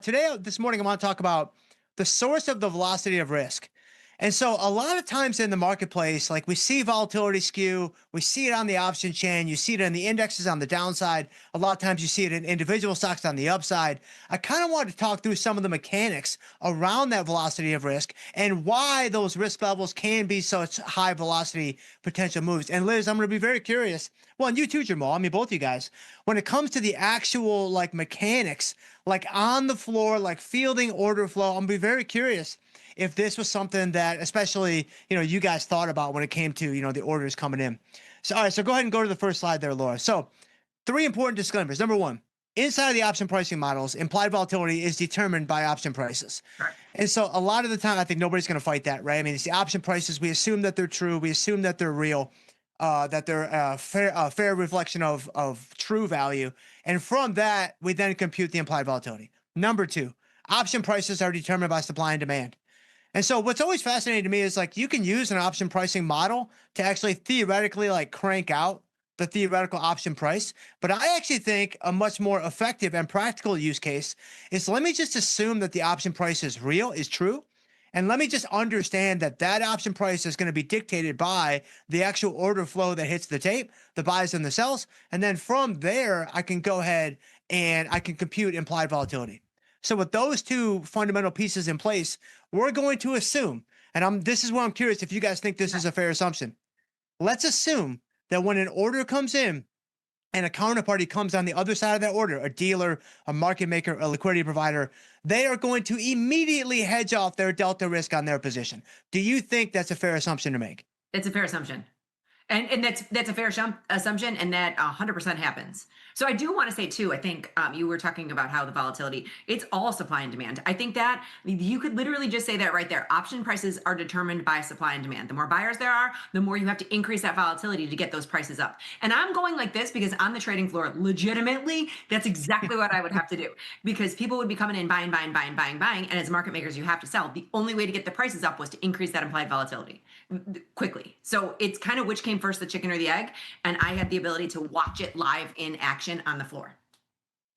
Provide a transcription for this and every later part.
Today, this morning, I want to talk about the source of the velocity of risk. And so, a lot of times in the marketplace, like we see volatility skew, we see it on the option chain, you see it in the indexes on the downside. A lot of times, you see it in individual stocks on the upside. I kind of wanted to talk through some of the mechanics around that velocity of risk and why those risk levels can be such high velocity potential moves. And Liz, I'm going to be very curious. Well, and you too, Jamal. I mean, both you guys. When it comes to the actual like mechanics, like on the floor, like fielding order flow, I'm gonna be very curious if this was something that, especially, you guys thought about when it came to, the orders coming in. So, all right, so go ahead and go to the first slide there, Laura. So, three important disclaimers. Number one, inside of the option pricing models, implied volatility is determined by option prices. Right. And so, a lot of the time, I think nobody's going to fight that, right? I mean, it's the option prices. We assume that they're true. We assume that they're real. That they're a fair reflection of true value. And from that, we then compute the implied volatility. Number two, option prices are determined by supply and demand. And so what's always fascinating to me is like you can use an option pricing model to actually theoretically like crank out the theoretical option price. But I actually think a much more effective and practical use case is let me just assume that the option price is real, is true. And let me just understand that that option price is going to be dictated by the actual order flow that hits the tape, the buys and the sells. And then from there, I can go ahead and I can compute implied volatility. So with those two fundamental pieces in place, we're going to assume, and this is where I'm curious if you guys think this is a fair assumption. Let's assume that when an order comes in and a counterparty comes on the other side of that order, a dealer, a market maker, a liquidity provider, they are going to immediately hedge off their delta risk on their position. Do you think that's a fair assumption to make? It's a fair assumption. And that's a fair assumption, and that 100% happens. So I do want to say too. I think you were talking about how the volatility. It's all supply and demand. I think that you could literally just say that right there. Option prices are determined by supply and demand. The more buyers there are, the more you have to increase that volatility to get those prices up. And I'm going like this because on the trading floor, legitimately, that's exactly what I would have to do because people would be coming in buying, buying, buying, buying, buying, and as market makers, you have to sell. The only way to get the prices up was to increase that implied volatility quickly. So it's kind of which came first, the chicken or the egg, and I had the ability to watch it live in action on the floor.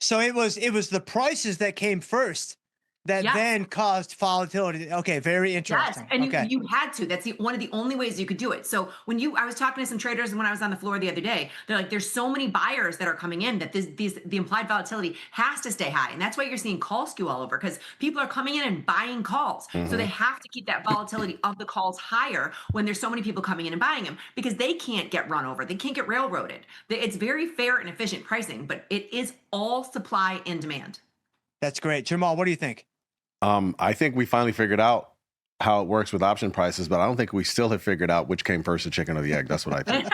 So it was the prices that came first that Yeah. then caused volatility. Okay, very Yes, interesting. and you Okay. you had to. That's one of the only ways you could do it. So I was talking to some traders when I was on the floor the other day. They're like, "There's so many buyers that are coming in that the implied volatility has to stay high," and that's why you're seeing call skew all over because people are coming in and buying calls. So they have to keep that volatility of the calls higher when there's so many people coming in and buying them because they can't get run over. They can't get railroaded. It's very fair and efficient pricing, but it is all supply and demand. That's great. Jamal, what do you think? I think we finally figured out how it works with option prices, but I don't think we still have figured out which came first, the chicken or the egg. That's what I think.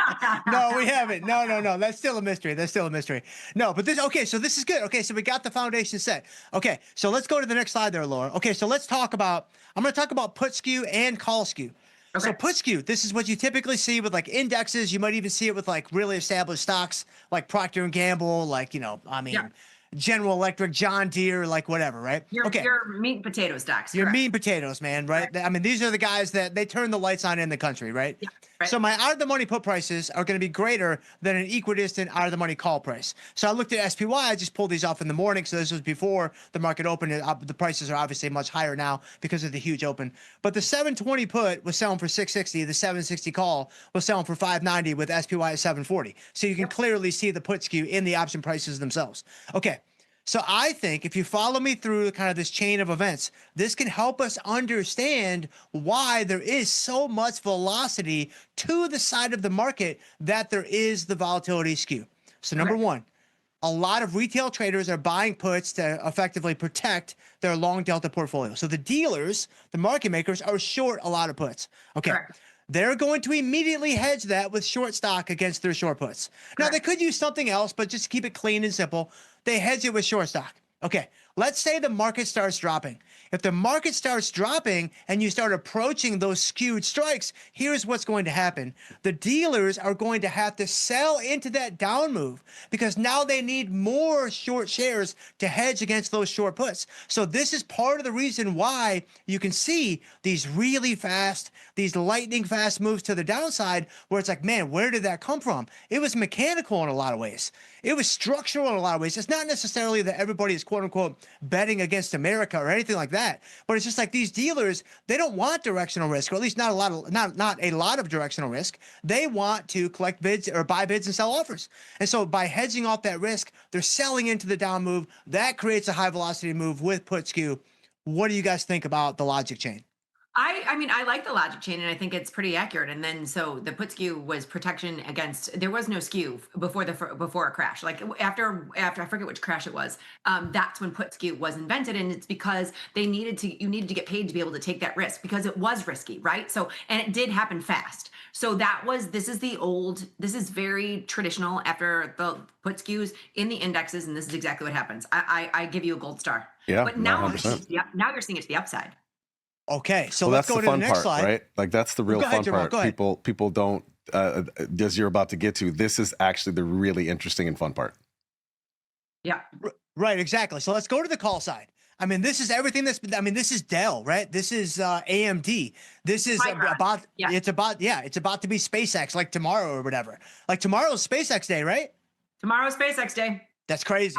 No, we haven't. No, no, no. That's still a mystery. That's still a mystery. No, but okay, so this is good. Okay, so we got the foundation set. Okay, so let's go to the next slide there, Laura. Okay, so I'm going to talk about put skew and call skew. Okay. So put skew, this is what you typically see with like indexes. You might even see it with like really established stocks like Procter and Gamble, like, Yeah. General Electric, John Deere, like whatever, right? Okay. Your meat and potato stocks. Your Correct. meat and potatoes, man, right? I mean, these are the guys that they turn the lights on in the country, right? Yeah, right. So my out of the money put prices are going to be greater than an equidistant out of the money call price. So I looked at SPY. I just pulled these off in the morning. So this was before the market opened. The prices are obviously much higher now because of the huge open. But the 720 put was selling for 660. The 760 call was selling for 590 with SPY at 740. So you can clearly see the put skew in the option prices themselves. Okay. So I think if you follow me through kind of this chain of events, this can help us understand why there is so much velocity to the side of the market that there is the volatility skew. So number one, a lot of retail traders are buying puts to effectively protect their long delta portfolio. So the dealers, the market makers, are short a lot of puts. Okay. Correct. They're going to immediately hedge that with short stock against their short puts. Now, they could use something else, but just to keep it clean and simple, they hedge it with short stock. Okay, let's say the market starts dropping. If the market starts dropping and you start approaching those skewed strikes, here's what's going to happen. The dealers are going to have to sell into that down move because now they need more short shares to hedge against those short puts. So this is part of the reason why you can see these really fast, these lightning fast moves to the downside where it's like, man, where did that come from? It was mechanical in a lot of ways. It was structural in a lot of ways. It's not necessarily that everybody is quote unquote betting against America or anything like that. But it's just like these dealers, they don't want directional risk, or at least not a lot of directional risk. They want to collect bids or buy bids and sell offers. And so by hedging off that risk, they're selling into the down move. That creates a high velocity move with put skew. What do you guys think about the logic chain? I mean, I like the logic chain and I think it's pretty accurate. And then, so the put skew was protection against, there was no skew before a crash. Like after I forget which crash it was. That's when put skew was invented. And it's because you needed to get paid to be able to take that risk because it was risky. Right. So, and it did happen fast. So this is very traditional after the put skews in the indexes. And this is exactly what happens. I give you a gold star. Yeah. But now you're 100%. seeing it to the upside. Okay, so Well, let's that's go the to the fun next part, slide. right? Like that's the real Go ahead, fun Jamal, part. go ahead. People don't, as you're about to get to, this is actually the really interesting and fun part. Yeah. Right, exactly. So let's go to the call side. I mean, this is everything this is Dell, right? This is AMD. This is Micron. Yeah. it's about to be SpaceX like tomorrow or whatever. Like tomorrow's SpaceX day, right? Tomorrow's SpaceX day. That's crazy.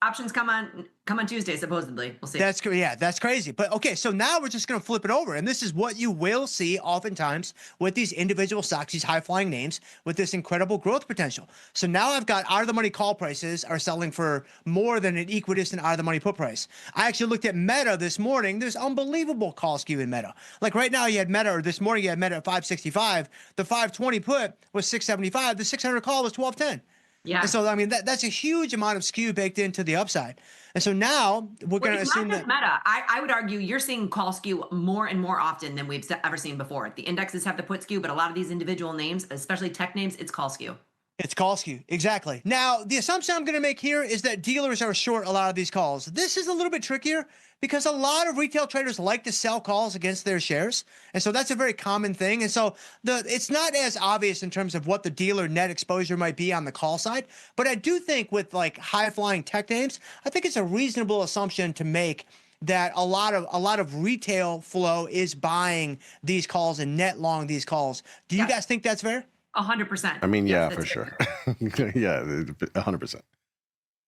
Options come on Tuesday, supposedly. We'll see. That's crazy. But okay, so now we're just going to flip it over. And this is what you will see oftentimes with these individual stocks, these high flying names with this incredible growth potential. So now I've got out of the money call prices are selling for more than an equidistant out of the money put price. I actually looked at Meta this morning. There's unbelievable call skew in Meta. Like right now you had Meta, or this morning you had Meta at 565. The 520 put was 675. The 600 call was 1210. Yeah. And so, I mean, that's a huge amount of skew baked into the upside. And so now we're going to assume that Meta. I would argue you're seeing call skew more and more often than we've ever seen before. The indexes have the put skew, but a lot of these individual names, especially tech names, it's call skew. It's call skew. Exactly. Now, the assumption I'm going to make here is that dealers are short a lot of these calls. This is a little bit trickier because a lot of retail traders like to sell calls against their shares. And so that's a very common thing. And so it's not as obvious in terms of what the dealer net exposure might be on the call side. But I do think with like high flying tech names, I think it's a reasonable assumption to make that a lot of retail flow is buying these calls and net long these calls. Do you guys think that's fair? 100%. I mean, yeah, Yes, for sure. Yeah, 100%.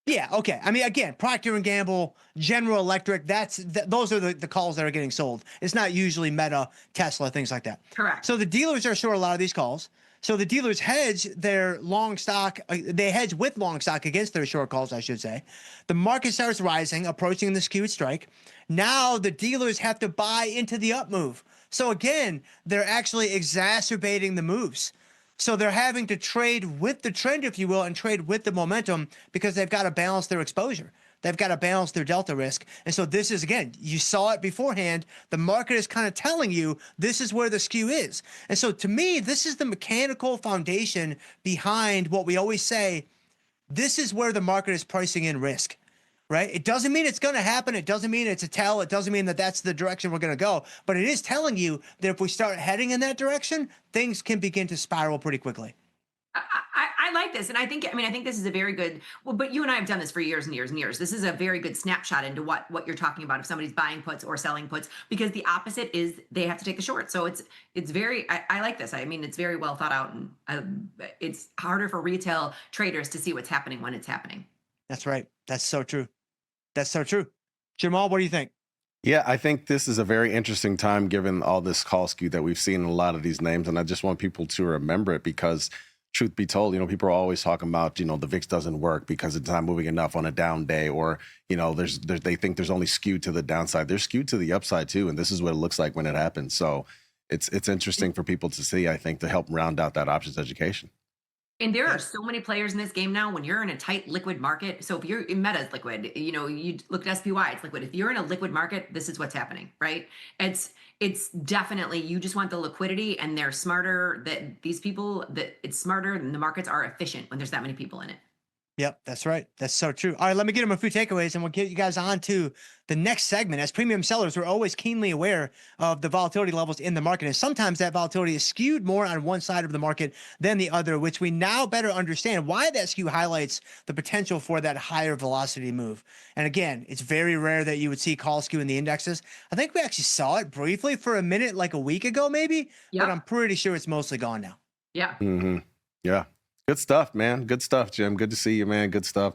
Yeah. Okay. I mean, again, Procter & Gamble, General Electric, those are the calls that are getting sold. It's not usually Meta, Tesla, things like that. Correct. So the dealers are short a lot of these calls. So the dealers hedge their long stock. They hedge with long stock against their short calls, I should say. The market starts rising, approaching the skewed strike. Now the dealers have to buy into the up move. So again, they're actually exacerbating the moves. So they're having to trade with the trend, if you will, and trade with the momentum because they've got to balance their exposure. They've got to balance their delta risk. And so this is, again, you saw it beforehand. The market is kind of telling you this is where the skew is. And so to me, this is the mechanical foundation behind what we always say. This is where the market is pricing in risk. Right? It doesn't mean it's going to happen. It doesn't mean it's a tell. It doesn't mean that that's the direction we're going to go. But it is telling you that if we start heading in that direction, things can begin to spiral pretty quickly. I like this. And I think this is a very good, but you and I have done this for years and years and years. This is a very good snapshot into what you're talking about if somebody's buying puts or selling puts, because the opposite is they have to take the short. So it's very, I like this. I mean, it's very well thought out, and it's harder for retail traders to see what's happening when it's happening. That's right. That's so true. That's so true. Jamal, what do you think? Yeah, I think this is a very interesting time given all this call skew that we've seen in a lot of these names. And I just want people to remember it because truth be told, people are always talking about, the VIX doesn't work because it's not moving enough on a down day, or, they think there's only skew to the downside. There's skew to the upside too. And this is what it looks like when it happens. So it's interesting for people to see, I think, to help round out that options education. And there are so many players in this game now. When you're in a tight liquid market, so if you're in Meta's liquid, you look at SPY, it's liquid. If you're in a liquid market, this is what's happening, right? It's definitely, you just want the liquidity, and they're smarter, that these people, that it's smarter, and the markets are efficient when there's that many people in it. Yep, that's right. That's so true. All right, let me get them a few takeaways and we'll get you guys on to the next segment. As premium sellers, we're always keenly aware of the volatility levels in the market. And sometimes that volatility is skewed more on one side of the market than the other, which we now better understand why that skew highlights the potential for that higher velocity move. And again, it's very rare that you would see call skew in the indexes. I think we actually saw it briefly for a minute, like a week ago, maybe, but I'm pretty sure it's mostly gone now. Yeah. Mm-hmm. Yeah. Good stuff, man. Good stuff, Jim. Good to see you, man. Good stuff.